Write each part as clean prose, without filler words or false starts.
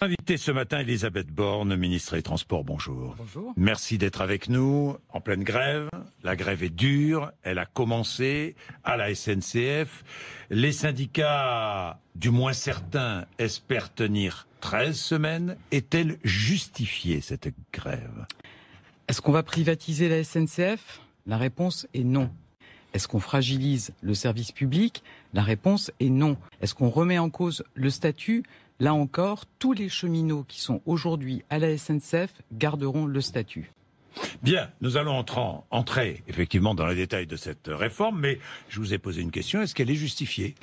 Invité ce matin, Elisabeth Borne, ministre des Transports, bonjour. Bonjour. Merci d'être avec nous en pleine grève. La grève est dure, elle a commencé à la SNCF. Les syndicats, du moins certains, espèrent tenir 13 semaines. Est-elle justifiée, cette grève? Est-ce qu'on va privatiser la SNCF? La réponse est non. Est-ce qu'on fragilise le service public? La réponse est non. Est-ce qu'on remet en cause le statut? Là encore, tous les cheminots qui sont aujourd'hui à la SNCF garderont le statut. Bien, nous allons entrer effectivement dans les détails de cette réforme, mais je vous ai posé une question, est-ce qu'elle est justifiée?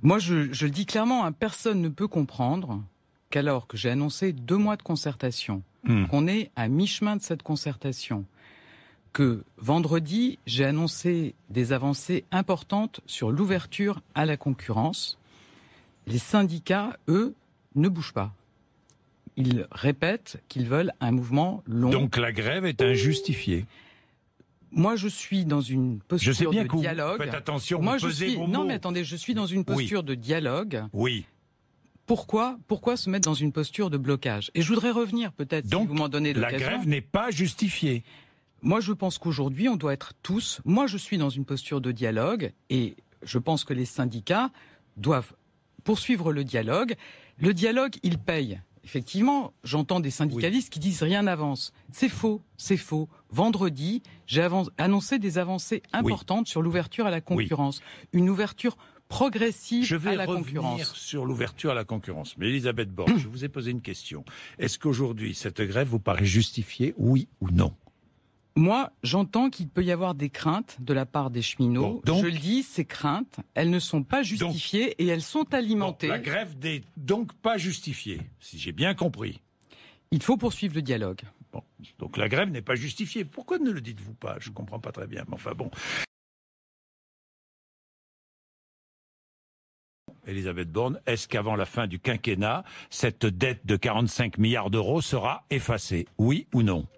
Moi, je le dis clairement, personne ne peut comprendre qu'alors que j'ai annoncé 2 mois de concertation, qu'on est à mi-chemin de cette concertation, que vendredi, j'ai annoncé des avancées importantes sur l'ouverture à la concurrence. Les syndicats, eux, ne bougent pas. Ils répètent qu'ils veulent un mouvement long. Donc la grève est injustifiée. Moi, je suis dans une posture de dialogue. Faites attention, moi, vous pesez vos mots. Non, mais attendez, je suis dans une posture de dialogue. Oui. Pourquoi se mettre dans une posture de blocage? Et je voudrais revenir peut-être, si vous m'en donnez l'occasion. La grève n'est pas justifiée. Moi, je pense qu'aujourd'hui, on doit être tous... Moi, je suis dans une posture de dialogue et je pense que les syndicats doivent poursuivre le dialogue. Le dialogue, il paye. Effectivement, j'entends des syndicalistes qui disent rien n'avance. C'est faux, c'est faux. Vendredi, j'ai annoncé des avancées importantes sur l'ouverture à la concurrence. Une ouverture progressive à la concurrence. Je vais revenir sur l'ouverture à la concurrence. Mais Elisabeth Borne, je vous ai posé une question. Est-ce qu'aujourd'hui, cette grève vous paraît justifiée, oui ou non? Moi, j'entends qu'il peut y avoir des craintes de la part des cheminots. Je le dis, ces craintes, elles ne sont pas justifiées et elles sont alimentées. La grève n'est donc pas justifiée, si j'ai bien compris. Il faut poursuivre le dialogue. Bon, donc la grève n'est pas justifiée. Pourquoi ne le dites-vous pas? Je ne comprends pas très bien, mais enfin bon. Elisabeth Borne, est-ce qu'avant la fin du quinquennat, cette dette de 45 milliards d'euros sera effacée? Oui ou non?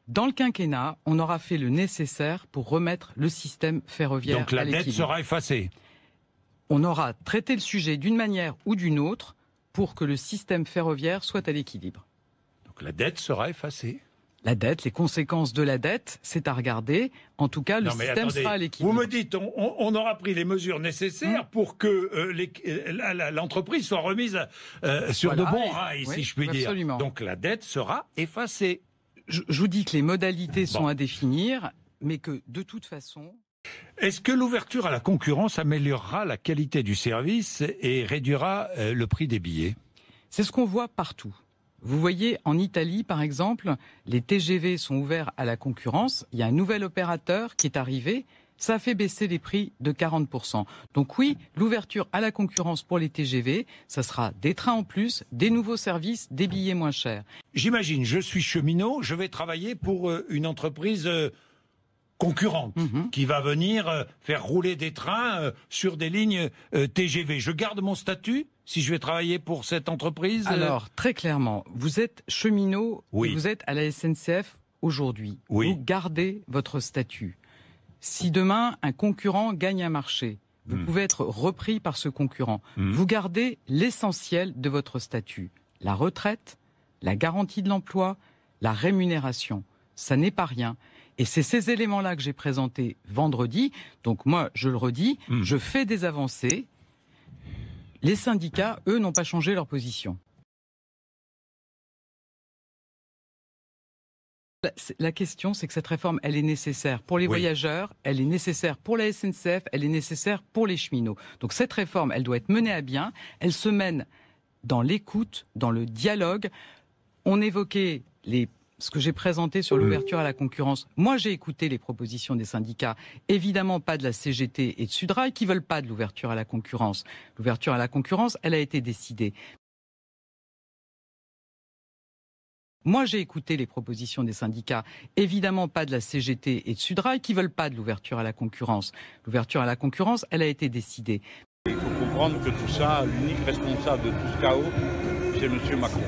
Dans le quinquennat, on aura fait le nécessaire pour remettre le système ferroviaire à l'équilibre. Donc la dette sera effacée? On aura traité le sujet d'une manière ou d'une autre pour que le système ferroviaire soit à l'équilibre. Donc la dette sera effacée? La dette, les conséquences de la dette, c'est à regarder. En tout cas, le système sera à l'équilibre. Vous me dites, on aura pris les mesures nécessaires pour que l'entreprise soit remise sur de bons rails, si je puis dire. Donc la dette sera effacée. Je vous dis que les modalités sont à définir, mais que de toute façon... Est-ce que l'ouverture à la concurrence améliorera la qualité du service et réduira le prix des billets? C'est ce qu'on voit partout. Vous voyez, en Italie, par exemple, les TGV sont ouverts à la concurrence. Il y a un nouvel opérateur qui est arrivé. Ça a fait baisser les prix de 40%. Donc oui, l'ouverture à la concurrence pour les TGV, ça sera des trains en plus, des nouveaux services, des billets moins chers. J'imagine, je suis cheminot, je vais travailler pour une entreprise concurrente qui va venir faire rouler des trains sur des lignes TGV. Je garde mon statut si je vais travailler pour cette entreprise? Alors, très clairement, vous êtes cheminot et vous êtes à la SNCF aujourd'hui. Vous gardez votre statut. Si demain, un concurrent gagne un marché, vous pouvez être repris par ce concurrent. Vous gardez l'essentiel de votre statut. La retraite, la garantie de l'emploi, la rémunération. Ça n'est pas rien. Et c'est ces éléments-là que j'ai présentés vendredi. Donc moi, je le redis, je fais des avancées. Les syndicats, eux, n'ont pas changé leur position. La question, c'est que cette réforme, elle est nécessaire pour les voyageurs, elle est nécessaire pour la SNCF, elle est nécessaire pour les cheminots. Donc cette réforme, elle doit être menée à bien. Elle se mène dans l'écoute, dans le dialogue. On évoquait ce que j'ai présenté sur l'ouverture à la concurrence. Moi, j'ai écouté les propositions des syndicats, évidemment pas de la CGT et de Sudrail, qui veulent pas de l'ouverture à la concurrence. L'ouverture à la concurrence, elle a été décidée. Moi, j'ai écouté les propositions des syndicats, évidemment pas de la CGT et de Sudrail, qui veulent pas de l'ouverture à la concurrence. L'ouverture à la concurrence, elle a été décidée. Il faut comprendre que tout ça, l'unique responsable de tout ce chaos, c'est M. Macron.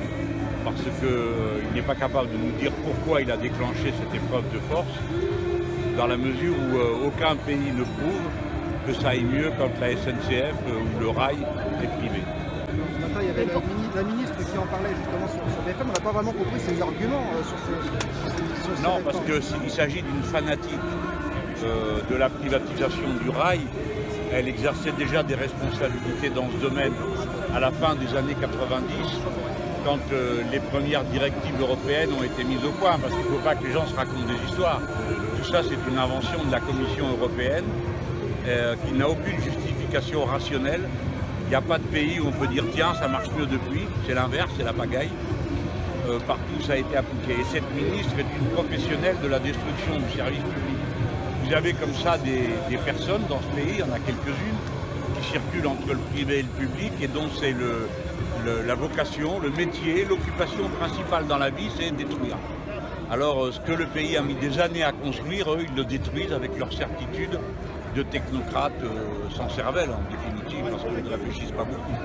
Parce qu'il n'est pas capable de nous dire pourquoi il a déclenché cette épreuve de force, dans la mesure où aucun pays ne prouve que ça aille mieux quand la SNCF ou le rail est privé. Ce matin, il y avait le ministre la ministre qui en parlait justement sur BFM, on n'a pas vraiment compris ses arguments sur ces Non, réformes. parce qu'il s'agit d'une fanatique de la privatisation du rail. Elle exerçait déjà des responsabilités dans ce domaine à la fin des années 90, quand les premières directives européennes ont été mises au point, parce qu'il ne faut pas que les gens se racontent des histoires. Tout ça, c'est une invention de la Commission européenne qui n'a aucune justification rationnelle. Il n'y a pas de pays où on peut dire tiens, ça marche mieux depuis, c'est l'inverse, c'est la pagaille. Partout, ça a été appliqué. Et cette ministre est une professionnelle de la destruction du service public. Vous avez comme ça des personnes dans ce pays, il y en a quelques-unes, qui circulent entre le privé et le public et dont c'est la vocation, le métier, l'occupation principale dans la vie, c'est détruire. Alors ce que le pays a mis des années à construire, eux, ils le détruisent avec leur certitude de technocrates sans cervelle en définitive, parce qu'ils ne réfléchissent pas beaucoup.